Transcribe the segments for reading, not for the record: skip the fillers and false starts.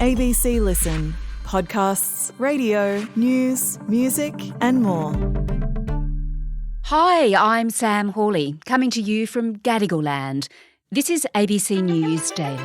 ABC Listen. Podcasts, radio, news, music and more. Hi, I'm Sam Hawley, coming to you from Gadigal Land. This is ABC News Daily.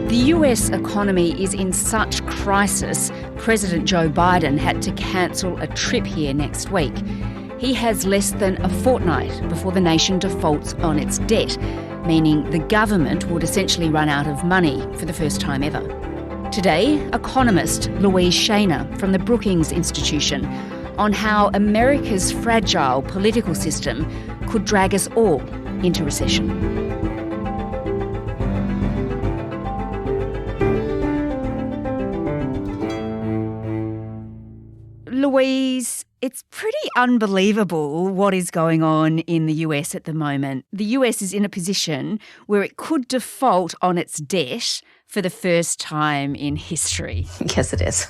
The US economy is in such crisis, President Joe Biden had to cancel a trip here next week. He has less than a fortnight before the nation defaults on its debt, meaning the government would essentially run out of money for the first time ever. Today, economist Louise Shaner from the Brookings Institution on how America's fragile political system could drag us all into recession. Louise, it's pretty unbelievable what is going on in the US at the moment. The US is in a position where it could default on its debt for the first time in history. Yes, it is.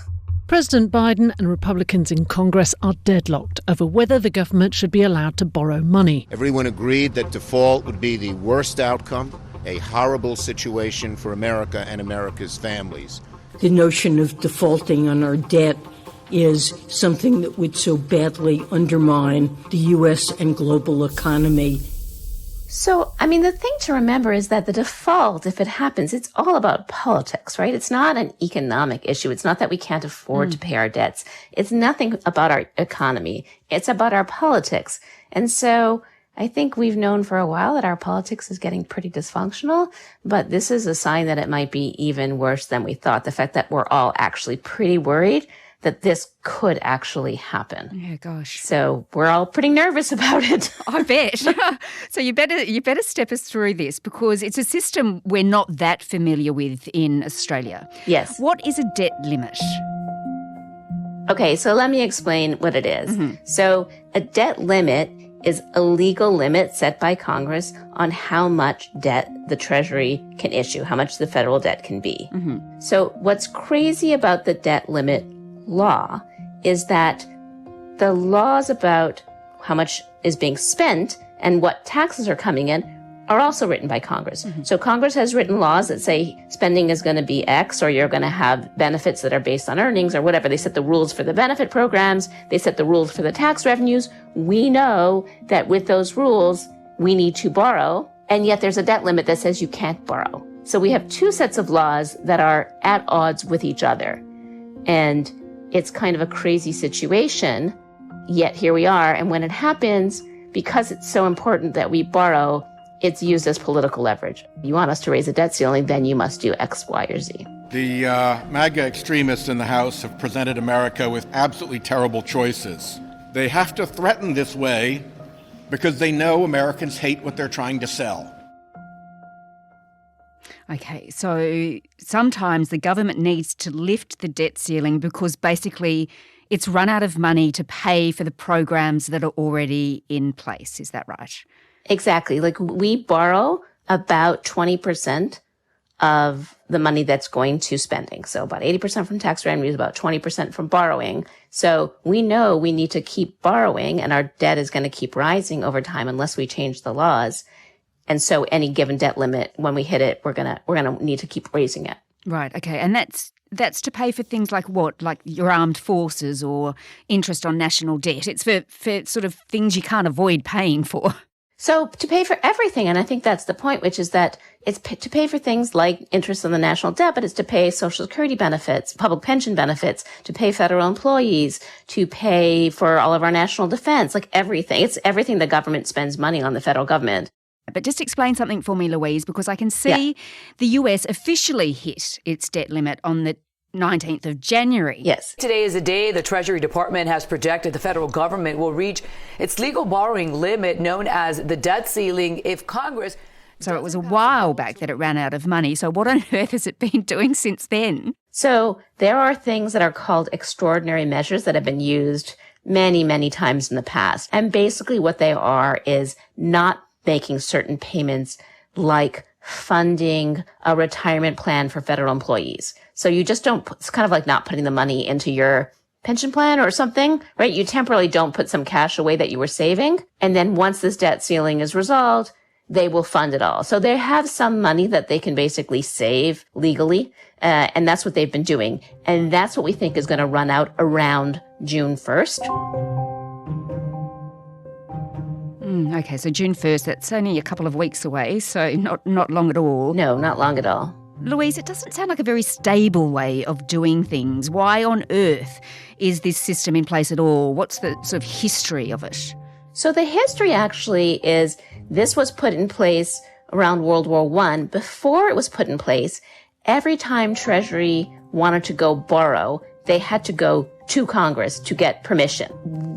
President Biden and Republicans in Congress are deadlocked over whether the government should be allowed to borrow money. Everyone agreed that default would be the worst outcome, a horrible situation for America and America's families. The notion of defaulting on our debt is something that would so badly undermine the U.S. and global economy. So, the thing to remember is that the default, if it happens, it's all about politics, right? It's not an economic issue. It's not that we can't afford to pay our debts. It's nothing about our economy. It's about our politics. And so I think we've known for a while that our politics is getting pretty dysfunctional, but this is a sign that it might be even worse than we thought. The fact that we're all actually pretty worried that this could actually happen. Yeah, gosh. So we're all pretty nervous about it. I bet. So you better step us through this because it's a system we're not that familiar with in Australia. Yes. What is a debt limit? Okay, so let me explain what it is. So a debt limit is a legal limit set by Congress on how much debt the Treasury can issue, how much the federal debt can be. So what's crazy about the debt limit law is that the laws about how much is being spent and what taxes are coming in are also written by Congress. So Congress has written laws that say spending is going to be X, or you're going to have benefits that are based on earnings or whatever. They set the rules for the benefit programs. They set the rules for the tax revenues. We know that with those rules, we need to borrow, and yet there's a debt limit that says you can't borrow. So we have two sets of laws that are at odds with each other. And it's kind of a crazy situation, yet here we are. And when it happens, because it's so important that we borrow, it's used as political leverage. You want us to raise a debt ceiling, then you must do X, Y, or Z. The MAGA extremists in the House have presented America with absolutely terrible choices. They have to threaten this way because they know Americans hate what they're trying to sell. Okay, so sometimes the government needs to lift the debt ceiling because basically it's run out of money to pay for the programs that are already in place. Is that right? Exactly. Like we borrow about 20% of the money that's going to spending. So about 80% from tax revenues, about 20% from borrowing. So we know we need to keep borrowing and our debt is going to keep rising over time unless we change the laws. And so any given debt limit, when we hit it, we're gonna need to keep raising it. Right. Okay. And that's to pay for things like what? Like your armed forces or interest on national debt. It's for sort of things you can't avoid paying for. So to pay for everything, and I think that's the point, which is that it's to pay for things like interest on the national debt, but it's to pay Social Security benefits, public pension benefits, to pay federal employees, to pay for all of our national defense, like everything. It's everything the government spends money on, the federal government. But just explain something for me, Louise, because I can see the US officially hit its debt limit on the 19th of January. Yes. Today is the day the Treasury Department has projected the federal government will reach its legal borrowing limit known as the debt ceiling if Congress... So it was a while back that it ran out of money. So what on earth has it been doing since then? So there are things that are called extraordinary measures that have been used many, many times in the past. And basically what they are is not making certain payments like funding a retirement plan for federal employees. So you just don't, it's kind of like not putting the money into your pension plan or something, right? You temporarily don't put some cash away that you were saving. And then once this debt ceiling is resolved, they will fund it all. So they have some money that they can basically save legally. And that's what they've been doing. And that's what we think is going to run out around June 1st. Okay, so June 1st, that's only a couple of weeks away, so not long at all. No, not long at all. Louise, it doesn't sound like a very stable way of doing things. Why on earth is this system in place at all? What's the sort of history of it? So the history actually is this was put in place around World War I. Before it was put in place, every time Treasury wanted to go borrow, they had to go to Congress to get permission.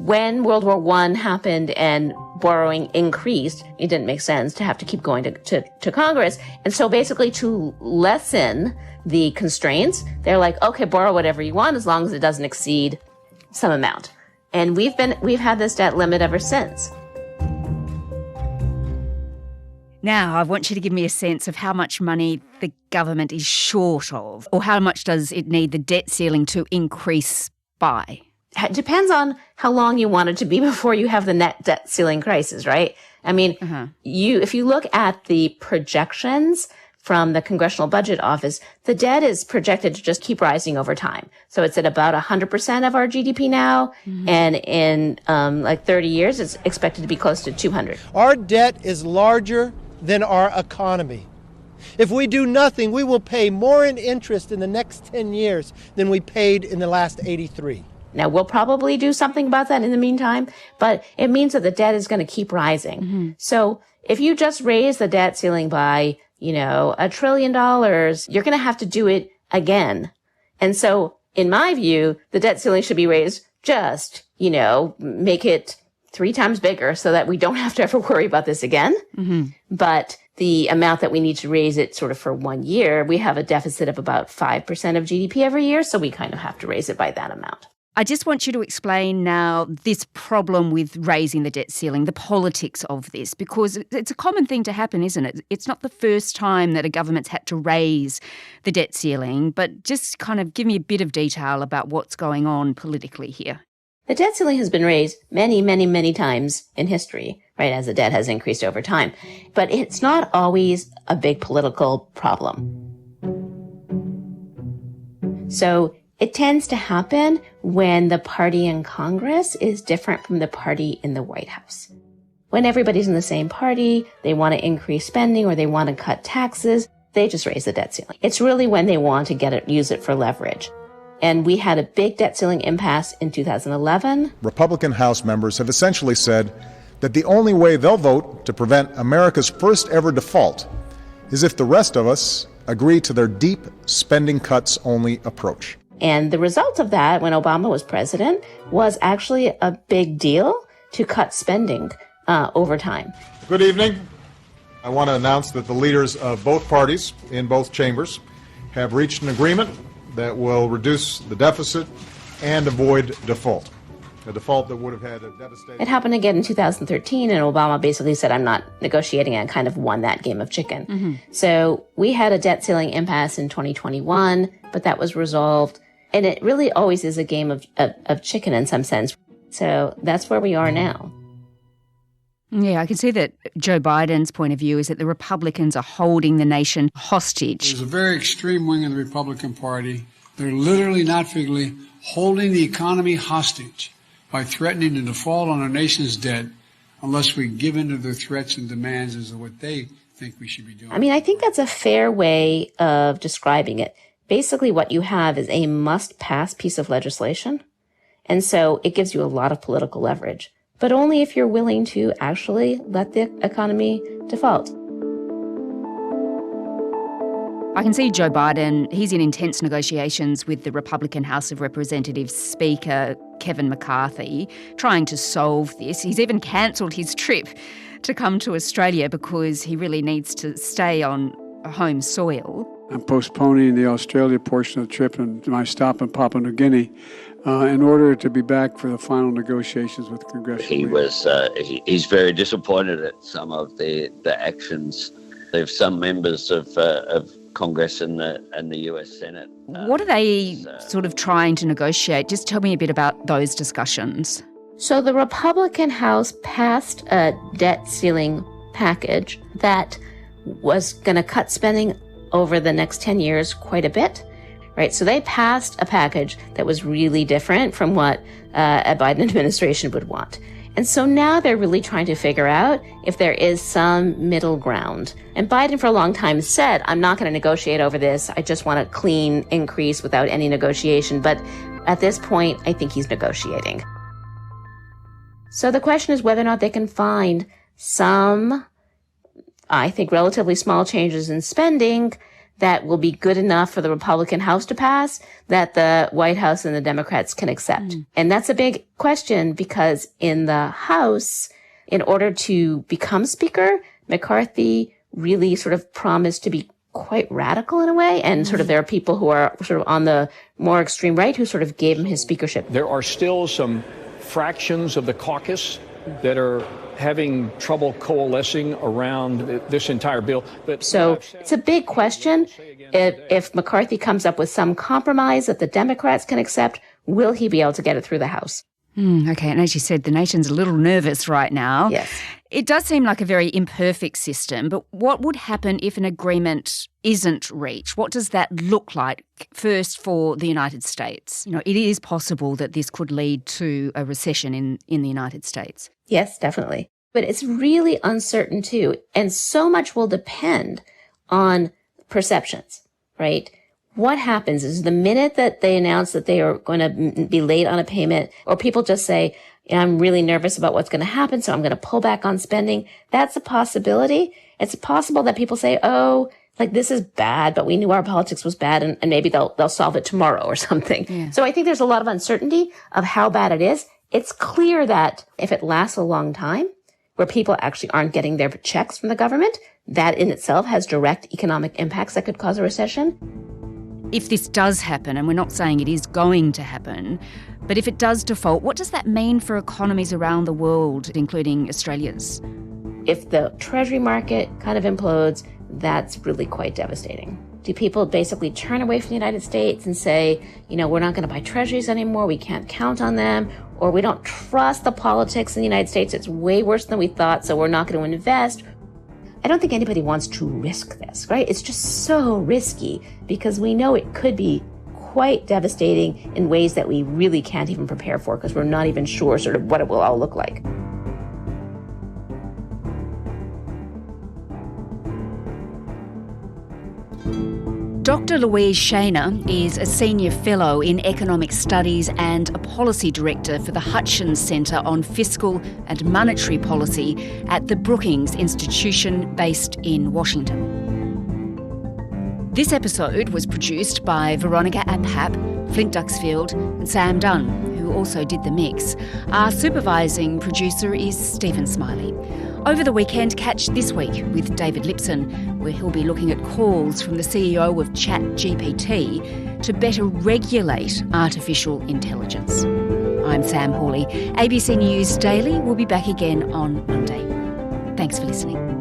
When World War I happened and borrowing increased, it didn't make sense to have to keep going to Congress. And so basically to lessen the constraints, they're like, okay, borrow whatever you want as long as it doesn't exceed some amount. And we've had this debt limit ever since. Now, I want you to give me a sense of how much money the government is short of, or how much does it need the debt ceiling to increase by? It depends on how long you want it to be before you have the net debt ceiling crisis, right? I mean, if you look at the projections from the Congressional Budget Office, the debt is projected to just keep rising over time. So it's at about 100% of our GDP now, and in 30 years, it's expected to be close to 200. Our debt is larger than our economy. If we do nothing, we will pay more in interest in the next 10 years than we paid in the last 83. Now, we'll probably do something about that in the meantime, but it means that the debt is going to keep rising. So if you just raise the debt ceiling by, $1 trillion, you're going to have to do it again. And so, in my view, the debt ceiling should be raised just, make it 3 times bigger so that we don't have to ever worry about this again. But the amount that we need to raise it sort of for 1 year, we have a deficit of about 5% of GDP every year, so we kind of have to raise it by that amount. I just want you to explain now this problem with raising the debt ceiling, the politics of this, because it's a common thing to happen, isn't it? It's not the first time that a government's had to raise the debt ceiling, but just kind of give me a bit of detail about what's going on politically here. The debt ceiling has been raised many, many, many times in history, right, as the debt has increased over time. But it's not always a big political problem. So it tends to happen when the party in Congress is different from the party in the White House. When everybody's in the same party, they want to increase spending or they want to cut taxes, they just raise the debt ceiling. It's really when they want to use it for leverage. And we had a big debt ceiling impasse in 2011. Republican House members have essentially said that the only way they'll vote to prevent America's first ever default is if the rest of us agree to their deep spending cuts only approach. And the result of that, when Obama was president, was actually a big deal to cut spending over time. Good evening. I want to announce that the leaders of both parties in both chambers have reached an agreement that will reduce the deficit and avoid default. A default that would have had a devastating... It happened again in 2013, and Obama basically said, I'm not negotiating, and kind of won that game of chicken. So we had a debt ceiling impasse in 2021, but that was resolved. And it really always is a game of chicken in some sense. So that's where we are now. Yeah, I can see that Joe Biden's point of view is that the Republicans are holding the nation hostage. There's a very extreme wing of the Republican Party. They're literally, not figuratively, holding the economy hostage by threatening to default on our nation's debt unless we give in to their threats and demands as to what they think we should be doing. I mean, I think that's a fair way of describing it. Basically, what you have is a must-pass piece of legislation. And so it gives you a lot of political leverage, but only if you're willing to actually let the economy default. I can see Joe Biden, he's in intense negotiations with the Republican House of Representatives Speaker Kevin McCarthy, trying to solve this. He's even cancelled his trip to come to Australia because he really needs to stay on home soil. I'm postponing the Australia portion of the trip and my stop in Papua New Guinea in order to be back for the final negotiations with congressional leaders. He's very disappointed at some of the actions of some members of Congress and the US Senate. What are they sort of trying to negotiate? Just tell me a bit about those discussions. So the Republican House passed a debt ceiling package that was going to cut spending over the next 10 years quite a bit, right? So they passed a package that was really different from what a Biden administration would want. And so now they're really trying to figure out if there is some middle ground. And Biden for a long time said, I'm not going to negotiate over this. I just want a clean increase without any negotiation. But at this point, I think he's negotiating. So the question is whether or not they can find some, I think, relatively small changes in spending that will be good enough for the Republican House to pass that the White House and the Democrats can accept. And that's a big question because in the House, in order to become Speaker, McCarthy really sort of promised to be quite radical in a way. And sort of there are people who are sort of on the more extreme right who sort of gave him his speakership. There are still some fractions of the caucus that are having trouble coalescing around this entire bill. So it's a big question. If McCarthy comes up with some compromise that the Democrats can accept, will he be able to get it through the House? Okay, and as you said, the nation's a little nervous right now. Yes. It does seem like a very imperfect system, but what would happen if an agreement isn't reached? What does that look like first for the United States? You know, it is possible that this could lead to a recession in the United States. Yes, definitely. But it's really uncertain too. And so much will depend on perceptions, right? What happens is the minute that they announce that they are going to be late on a payment, or people just say, I'm really nervous about what's going to happen, so I'm going to pull back on spending. That's a possibility. It's possible that people say, oh, like this is bad, but we knew our politics was bad and maybe they'll solve it tomorrow or something. Yeah. So I think there's a lot of uncertainty of how bad it is. It's clear that if it lasts a long time, where people actually aren't getting their checks from the government, that in itself has direct economic impacts that could cause a recession. If this does happen, and we're not saying it is going to happen, but if it does default, what does that mean for economies around the world, including Australia's? If the Treasury market kind of implodes, that's really quite devastating. Do people basically turn away from the United States and say, you know, we're not going to buy treasuries anymore, we can't count on them, or we don't trust the politics in the United States, it's way worse than we thought, so we're not going to invest? I don't think anybody wants to risk this, right? It's just so risky because we know it could be quite devastating in ways that we really can't even prepare for because we're not even sure sort of what it will all look like. Dr. Louise Shaner is a senior fellow in economic studies and a policy director for the Hutchins Centre on Fiscal and Monetary Policy at the Brookings Institution based in Washington. This episode was produced by Veronica Aphap, Flint Duxfield and Sam Dunn, who also did the mix. Our supervising producer is Stephen Smiley. Over the weekend, catch This Week with David Lipson, where he'll be looking at calls from the CEO of ChatGPT to better regulate artificial intelligence. I'm Sam Hawley. ABC News Daily will be back again on Monday. Thanks for listening.